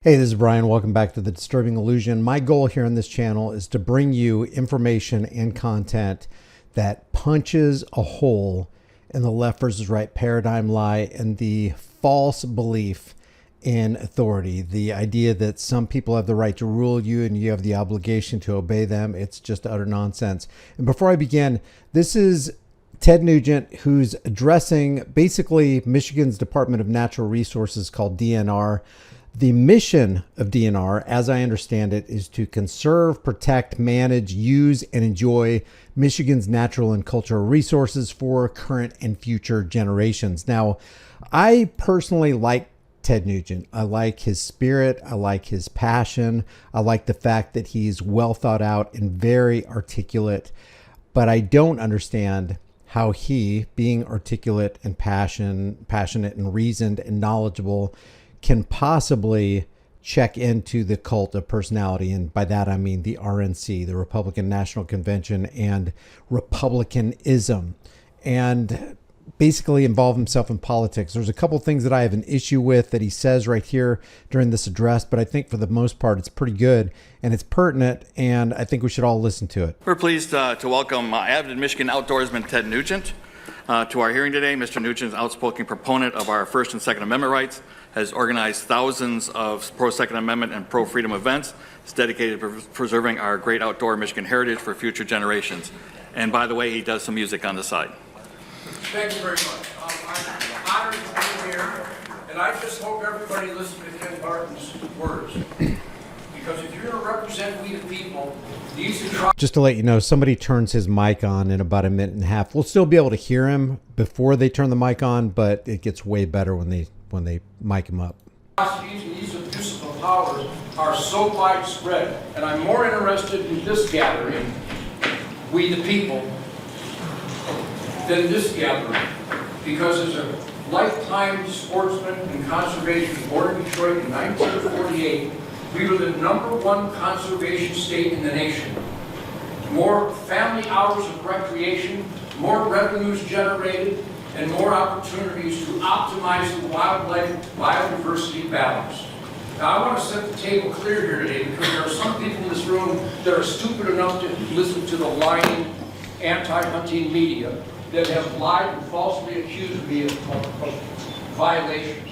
Hey, this is Brian. Welcome back to The Disturbing Illusion. My goal here on this channel is to bring you information and content that punches a hole in the left versus right paradigm lie and the false belief in authority. The idea that some people have the right to rule you and you have the obligation to obey them. It's just utter nonsense. And before I begin, this is Ted Nugent, who's addressing basically Michigan's Department of Natural Resources called DNR. The mission of DNR, as I understand it, is to conserve, protect, manage, use, and enjoy Michigan's natural and cultural resources for current and future generations. Now, I personally like Ted Nugent. I like his spirit. I like his passion. I like the fact that he's well thought out and very articulate. But I don't understand how he, being articulate and passionate and reasoned and knowledgeable, can possibly check into the cult of personality. And by that, I mean the RNC, the Republican National Convention, and Republicanism, and basically involve himself in politics. There's a couple things that I have an issue with that he says right here during this address, but I think for the most part, it's pretty good and it's pertinent, and I think we should all listen to it. We're pleased to welcome avid Michigan outdoorsman Ted Nugent to our hearing today. Mr. Nugent is an outspoken proponent of our First and Second Amendment rights, has organized thousands of pro-Second Amendment and pro-freedom events. He's dedicated to preserving our great outdoor Michigan heritage for future generations. And by the way, he does some music on the side. Thank you very much. I'm honored to be here, and I just hope everybody listens to Ken Barton's words. Because if you're going to represent we the people, these are... Just to let you know, somebody turns his mic on in about a minute and a half. We'll still be able to hear him before they turn the mic on, but it gets way better when they mic him up. These abuses of powers are so widespread, and I'm more interested in this gathering, we the people, than this gathering, because as a lifetime sportsman and conservation born in Detroit in 1948, we were the #1 conservation state in the nation. More family hours of recreation, more revenues generated, and more opportunities to optimize the wildlife biodiversity balance. Now, I want to set the table clear here today because there are some people in this room that are stupid enough to listen to the lying, anti-hunting media that have lied and falsely accused me of violations.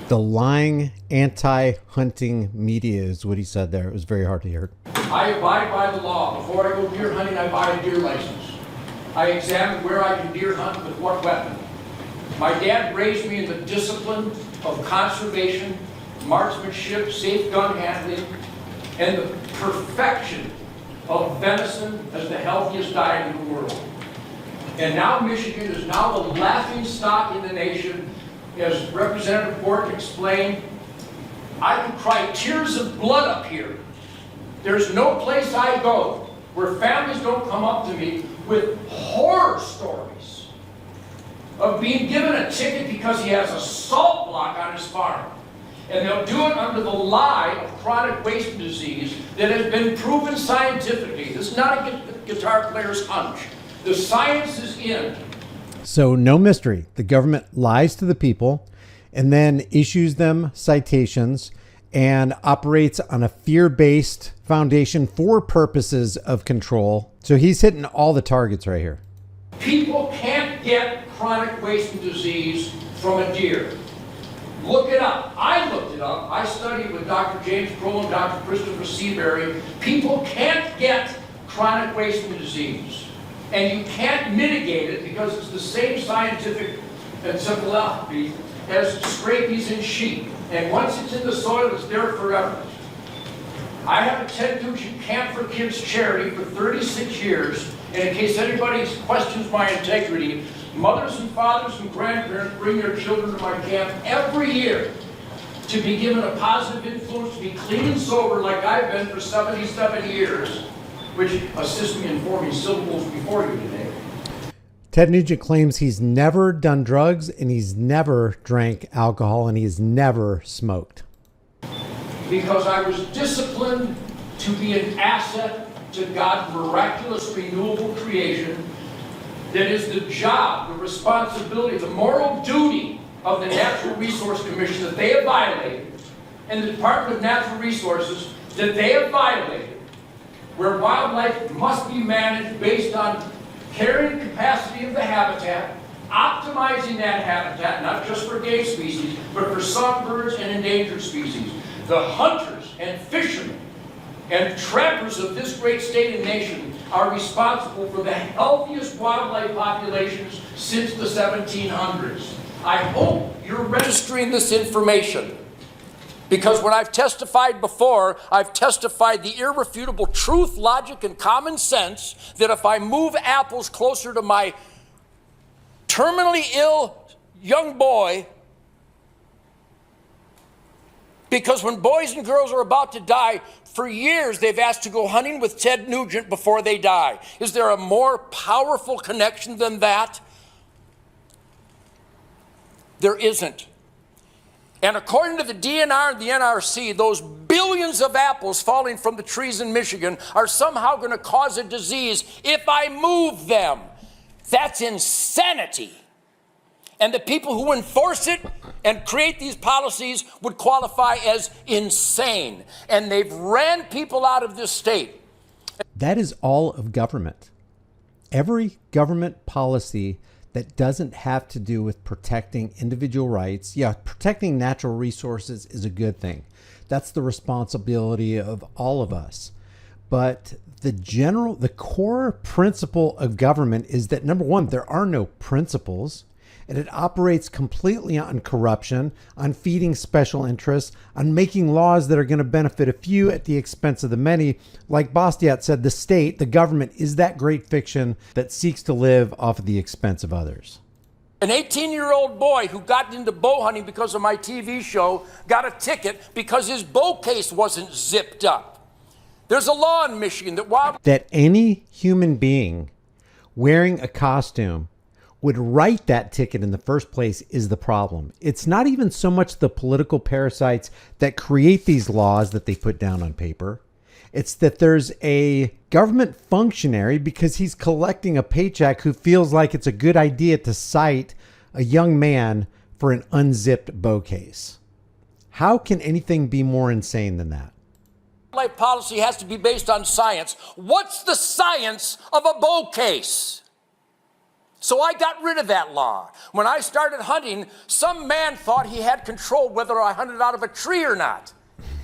The lying anti-hunting media is what he said there. It was very hard to hear. I abide by the law. Before I go deer hunting, I buy a deer license. I examine where I can deer hunt with what weapon. My dad raised me in the discipline of conservation, marksmanship, safe gun handling, and the perfection of venison as the healthiest diet in the world. And now Michigan is now the laughing stock in the nation. As Representative Bork explained, I could cry tears of blood up here. There's no place I go where families don't come up to me with horror stories of being given a ticket because he has a salt block on his farm. And they'll do it under the lie of chronic waste disease that has been proven scientifically. This is not a guitar player's hunch. The science is in. So no mystery. The government lies to the people and then issues them citations and operates on a fear-based foundation for purposes of control. So he's hitting all the targets right here. People can't get chronic wasting disease from a deer. Look it up. I looked it up. I studied with Dr. James Kroll and Dr. Christopher Seabury. People can't get chronic wasting disease. And you can't mitigate it because it's the same scientific encephalopathy as scabies in sheep. And once it's in the soil, it's there forever. I have a Ted Nugent Camp for Kids charity for 36 years. And in case anybody questions my integrity, mothers and fathers and grandparents bring their children to my camp every year to be given a positive influence, to be clean and sober like I've been for 77 years, which assists me in forming syllables before you today. Ted Nugent claims he's never done drugs and he's never drank alcohol and he's never smoked. Because I was disciplined to be an asset to God's miraculous renewable creation that is the job, the responsibility, the moral duty of the Natural Resource Commission that they have violated and the Department of Natural Resources that they have violated, where wildlife must be managed based on carrying capacity of the habitat, optimizing that habitat, not just for game species, but for songbirds and endangered species. The hunters and fishermen and trappers of this great state and nation are responsible for the healthiest wildlife populations since the 1700s. I hope you're registering this information, because when I've testified before, I've testified the irrefutable truth, logic, and common sense that if I move apples closer to my terminally ill young boy, because when boys and girls are about to die, for years they've asked to go hunting with Ted Nugent before they die. Is there a more powerful connection than that? There isn't. And according to the DNR and the NRC, those billions of apples falling from the trees in Michigan are somehow going to cause a disease if I move them. That's insanity. And the people who enforce it and create these policies would qualify as insane. And they've ran people out of this state. That is all of government. Every government policy that doesn't have to do with protecting individual rights. Yeah, protecting natural resources is a good thing. That's the responsibility of all of us. But the core principle of government is that, number one, there are no principles. And it operates completely on corruption, on feeding special interests, on making laws that are going to benefit a few at the expense of the many. Like Bastiat said, the state, the government, is that great fiction that seeks to live off of the expense of others. An 18-year-old boy who got into bow hunting because of my TV show got a ticket because his bow case wasn't zipped up. There's a law in Michigan that any human being wearing a costume would write that ticket in the first place is the problem. It's not even so much the political parasites that create these laws that they put down on paper. It's that there's a government functionary, because he's collecting a paycheck, who feels like it's a good idea to cite a young man for an unzipped bow case. How can anything be more insane than that? wildlife policy has to be based on science. What's the science of a bow case? So I got rid of that law. When I started hunting, some man thought he had control whether I hunted out of a tree or not.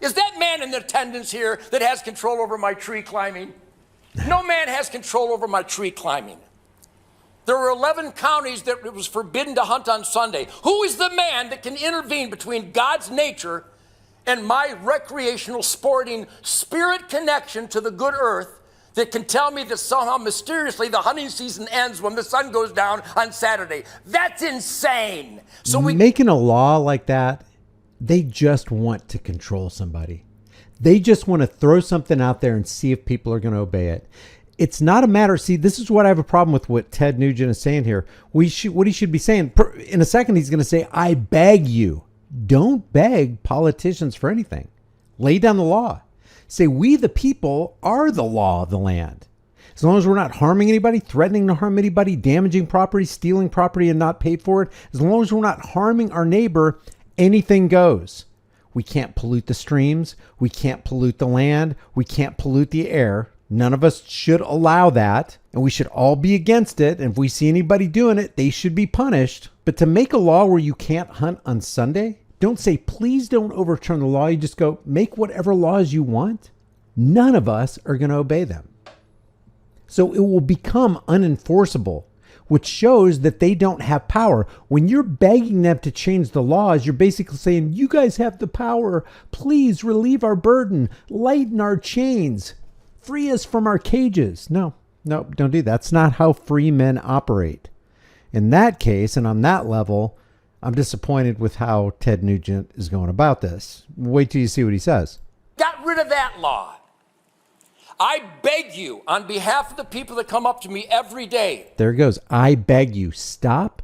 Is that man in attendance here that has control over my tree climbing? No man has control over my tree climbing. There were 11 counties that it was forbidden to hunt on Sunday. Who is the man that can intervene between God's nature and my recreational, sporting, spirit connection to the good earth that can tell me that somehow mysteriously the hunting season ends when the sun goes down on Saturday? That's insane. So making a law like that, they just want to control somebody. They just want to throw something out there and see if people are going to obey it. It's not a matter. See, this is what I have a problem with what Ted Nugent is saying here. What he should be saying in a second, he's going to say, I beg you. Don't beg politicians for anything. Lay down the law. Say, we the people are the law of the land. As long as we're not harming anybody, threatening to harm anybody, damaging property, stealing property and not pay for it, as long as we're not harming our neighbor, anything goes. We can't pollute the streams. We can't pollute the land. We can't pollute the air. None of us should allow that, and we should all be against it. And if we see anybody doing it, they should be punished. But to make a law where you can't hunt on Sunday, don't say, please don't overturn the law. You just go, make whatever laws you want. None of us are going to obey them. So it will become unenforceable, which shows that they don't have power. When you're begging them to change the laws, you're basically saying, you guys have the power. Please relieve our burden, lighten our chains, free us from our cages. No, don't do that. That's not how free men operate. In that case, and on that level, I'm disappointed with how Ted Nugent is going about this. Wait till you see what he says. Got rid of that law. I beg you, on behalf of the people that come up to me every day. There it goes. I beg you. Stop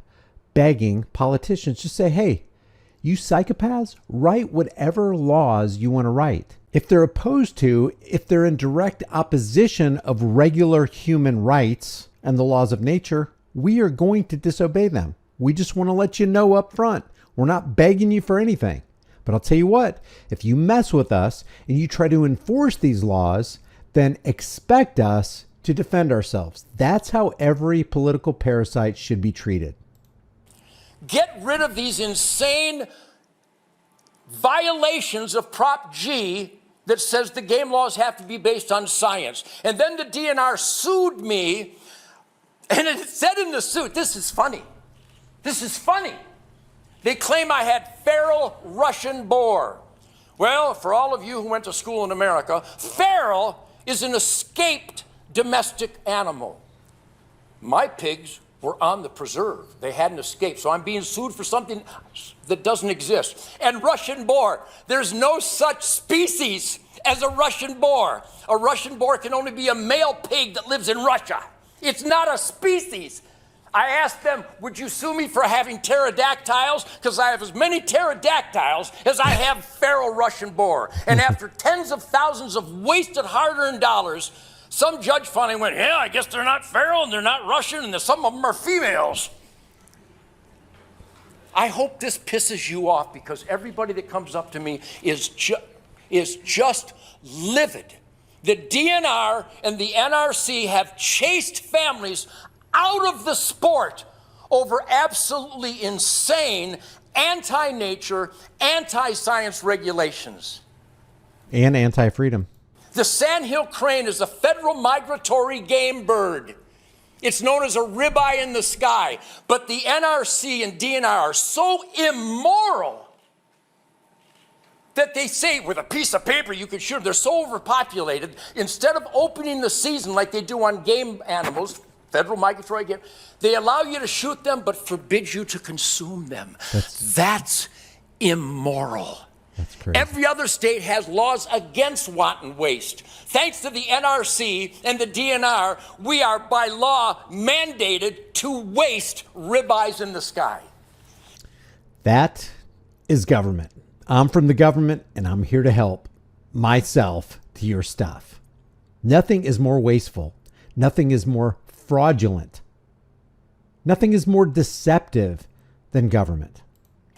begging politicians. Just say, hey, you psychopaths, write whatever laws you want to write. If they're opposed to, if they're in direct opposition of regular human rights and the laws of nature, we are going to disobey them. We just want to let you know up front. We're not begging you for anything. But I'll tell you what, if you mess with us and you try to enforce these laws, then expect us to defend ourselves. That's how every political parasite should be treated. Get rid of these insane violations of Prop G that says the game laws have to be based on science. And then the DNR sued me, and it said in the suit, this is funny. This is funny. They claim I had feral Russian boar. Well, for all of you who went to school in America, feral is an escaped domestic animal. My pigs were on the preserve. They hadn't escaped. So I'm being sued for something that doesn't exist. And Russian boar, there's no such species as a Russian boar. A Russian boar can only be a male pig that lives in Russia. It's not a species. I asked them, would you sue me for having pterodactyls? Because I have as many pterodactyls as I have feral Russian boar. And after tens of thousands of wasted hard-earned dollars, some judge finally went, yeah, I guess they're not feral and they're not Russian and some of them are females. I hope this pisses you off because everybody that comes up to me is just livid. The DNR and the NRC have chased families out of the sport over absolutely insane anti-nature, anti-science regulations. And anti-freedom. The sandhill crane is a federal migratory game bird. It's known as a ribeye in the sky. But the NRC and DNR are so immoral that they say with a piece of paper you can shoot them. They're so overpopulated, instead of opening the season like they do on game animals, federal migratory game, they allow you to shoot them but forbid you to consume them. That's immoral. That's crazy. Every other state has laws against wanton waste. Thanks to the NRC and the DNR, we are by law mandated to waste ribeyes in the sky. That is government. I'm from the government and I'm here to help myself to your stuff. Nothing is more wasteful. Nothing is more fraudulent. Nothing is more deceptive than government.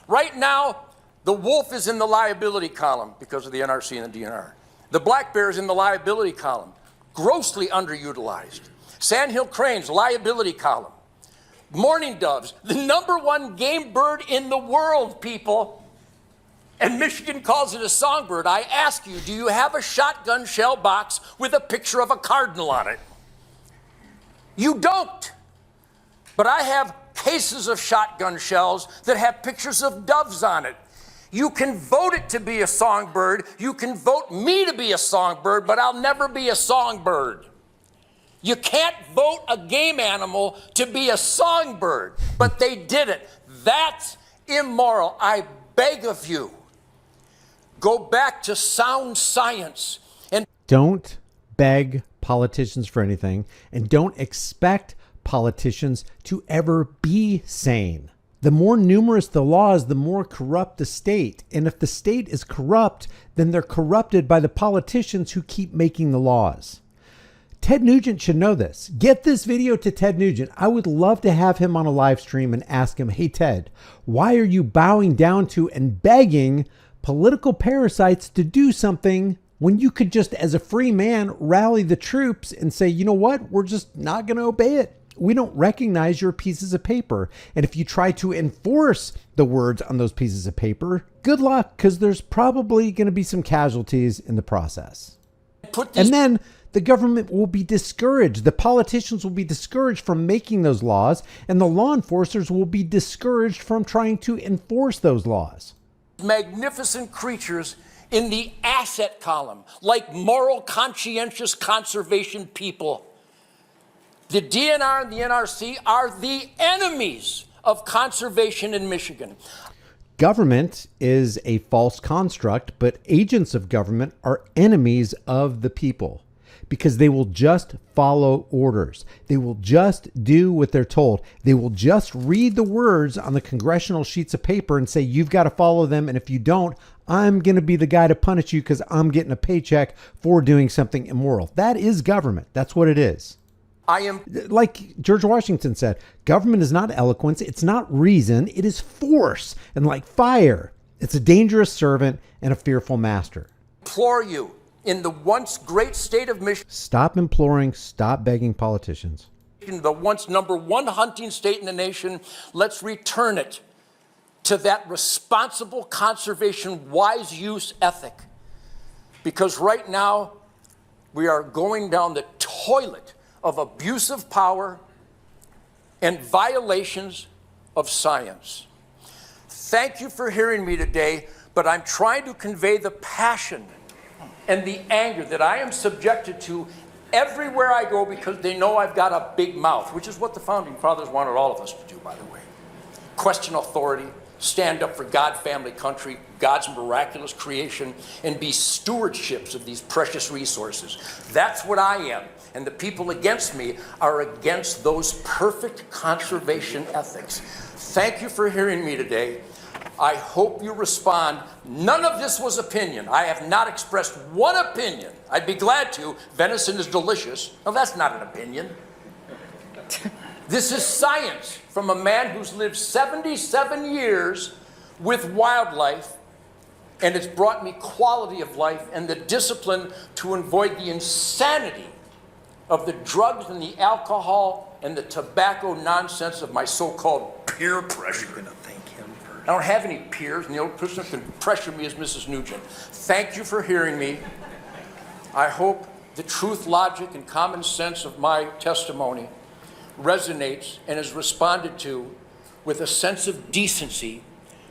Right now, the wolf is in the liability column because of the NRC and the DNR. The black bear is in the liability column, grossly underutilized. Sandhill cranes, liability column. Mourning doves, the #1 game bird in the world, people. And Michigan calls it a songbird. I ask you, do you have a shotgun shell box with a picture of a cardinal on it? You don't. But I have cases of shotgun shells that have pictures of doves on it. You can vote it to be a songbird. You can vote me to be a songbird, but I'll never be a songbird. You can't vote a game animal to be a songbird, but they did it. That's immoral. I beg of you, go back to sound science. And don't beg politicians for anything, and don't expect politicians to ever be sane. The more numerous the laws, the more corrupt the state. And if the state is corrupt, then they're corrupted by the politicians who keep making the laws. Ted Nugent should know this. Get this video to Ted Nugent. I would love to have him on a live stream and ask him, hey, Ted, why are you bowing down to and begging political parasites to do something when you could just, as a free man, rally the troops and say, you know what, we're just not going to obey it. We don't recognize your pieces of paper. And if you try to enforce the words on those pieces of paper, good luck, because there's probably going to be some casualties in the process. And then the government will be discouraged. The politicians will be discouraged from making those laws, and the law enforcers will be discouraged from trying to enforce those laws. Magnificent creatures in the asset column, like moral, conscientious conservation people. The DNR and the NRC are the enemies of conservation in Michigan. Government is a false construct, but agents of government are enemies of the people because they will just follow orders. They will just do what they're told. They will just read the words on the congressional sheets of paper and say, you've got to follow them. And if you don't, I'm going to be the guy to punish you because I'm getting a paycheck for doing something immoral. That is government. That's what it is. Like George Washington said, government is not eloquence. It's not reason. It is force. And like fire, It's a dangerous servant and a fearful master. Implore you, in the once great state of Michigan, Stop imploring, stop begging politicians. the once #1 hunting state in the nation, let's return it to that responsible conservation, wise use ethic. Because right now, we are going down the toilet of abuse of power and violations of science. Thank you for hearing me today, but I'm trying to convey the passion and the anger that I am subjected to everywhere I go, because they know I've got a big mouth, which is what the Founding Fathers wanted all of us to do, by the way. Question authority, stand up for God, family, country, God's miraculous creation, and be stewardships of these precious resources. That's what I am. And the people against me are against those perfect conservation ethics. Thank you for hearing me today. I hope you respond. None of this was opinion. I have not expressed one opinion. I'd be glad to. Venison is delicious. No, that's not an opinion. This is science from a man who's lived 77 years with wildlife, and it's brought me quality of life and the discipline to avoid the insanity of the drugs and the alcohol and the tobacco nonsense of my so-called peer pressure. I don't have any peers, and the only person who can pressure me is Mrs. Nugent. Thank you for hearing me. I hope the truth, logic, and common sense of my testimony resonates and is responded to with a sense of decency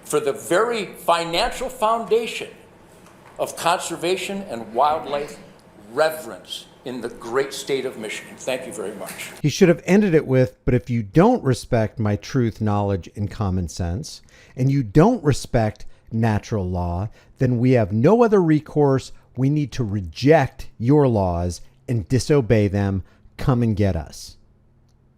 for the very financial foundation of conservation and wildlife reverence in the great state of Michigan. Thank you very much. He should have ended it with, but if you don't respect my truth, knowledge, and common sense, and you don't respect natural law, then we have no other recourse. We need to reject your laws and disobey them. Come and get us.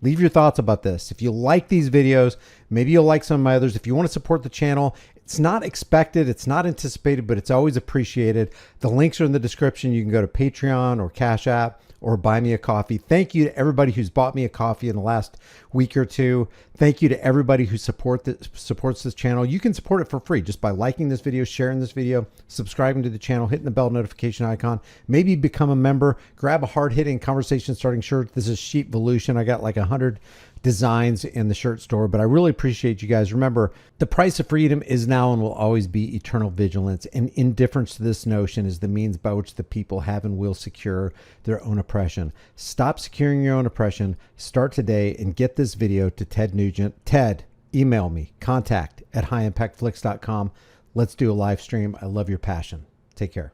Leave your thoughts about this. If you like these videos, maybe you'll like some of my others. If you want to support the channel, it's not expected, it's not anticipated, but it's always appreciated. The links are in the description. You can go to Patreon or Cash App or buy me a coffee. Thank you to everybody who's bought me a coffee in the last week or two. Thank you to everybody who supports this channel. You can support it for free just by liking this video, sharing this video, subscribing to the channel, hitting the bell notification icon, maybe become a member, grab a hard-hitting conversation starting shirt. This is Sheepvolution. I got like 100 designs in the shirt store, but I really appreciate you guys. Remember, the price of freedom is now and will always be eternal vigilance, and indifference to this notion is the means by which the people have and will secure their own oppression. Stop securing your own oppression. Start today and get this video to Ted Nugent. Ted, email me, contact@highimpactflix.com. Let's do a live stream. I love your passion. Take care.